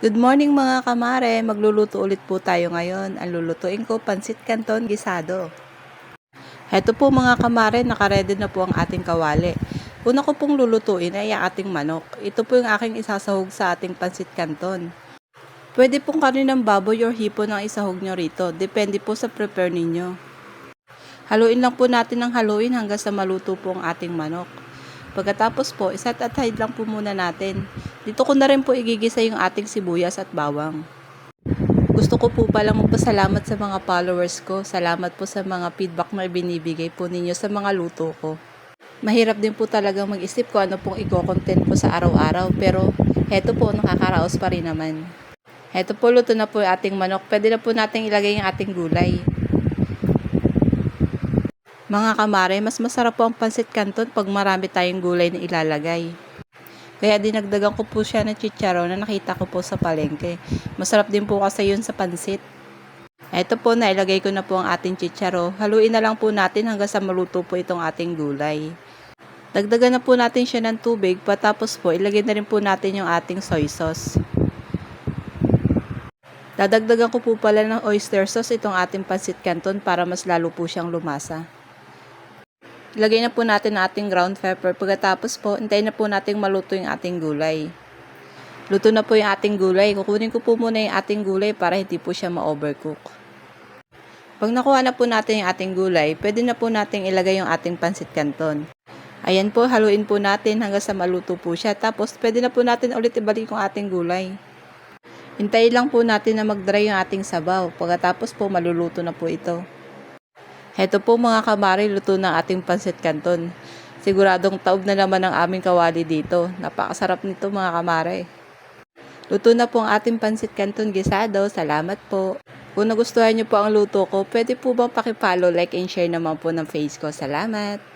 Good morning mga kamare, magluluto ulit po tayo ngayon. Ang lulutuin ko, pansit canton gisado. Heto po mga kamare, nakaredy na po ang ating kawali. Una ko pong lulutuin ay ang ating manok. Ito po yung aking isasahog sa ating pansit canton. Pwede pong kanin ng baboy or hipon ang isahog nyo rito, depende po sa prepare ninyo. Haluin lang po natin ng haluin hanggang sa maluto po ang ating manok. Pagkatapos po, iset aside lang po muna natin. Dito ko na rin po igigisa yung ating sibuyas at bawang. Gusto ko po palang magpasalamat sa mga followers ko. Salamat po sa mga feedback na binibigay po ninyo sa mga luto ko. Mahirap din po talagang mag-isip ko ano pong i-content po sa araw-araw. Pero heto po, nakakaraos pa rin naman. Heto po, luto na po yung ating manok. Pwede na po natin ilagay yung ating gulay. Mga kamare, mas masarap po ang pansit canton pag marami tayong gulay na ilalagay. Kaya dinagdagan ko po siya ng chicharon na nakita ko po sa palengke. Masarap din po kasi yun sa pansit. Ito po, nailagay ko na po ang ating chicharo. Haluin na lang po natin hanggang sa maluto po itong ating gulay. Dagdagan na po natin siya ng tubig, patapos po ilagay na rin po natin yung ating soy sauce. Dadagdagan ko po pala ng oyster sauce itong ating pansit canton para mas lalo po siyang lumasa. Ilagay na po natin ang ating ground pepper. Pagkatapos po, hintayin na po natin maluto yung ating gulay. Luto na po yung ating gulay. Kukunin ko po muna yung ating gulay para hindi po siya ma-overcook. Pag nakuha na po natin yung ating gulay, pwede na po natin ilagay yung ating pansit canton. Ayan po, haluin po natin hanggang sa maluto po siya. Tapos, pwede na po natin ulit ibalik yung ating gulay. Hintayin lang po natin na mag-dry yung ating sabaw. Pagkatapos po, maluluto na po ito. Heto po mga kamari, luto ng ating pansit canton. Siguradong taob na naman ang aming kawali dito. Napakasarap nito mga kamari. Luto na po ang ating pansit canton gisado. Salamat po. Kung nagustuhan niyo po ang luto ko, pwede po bang pakipollow, like and share naman po ng face ko. Salamat.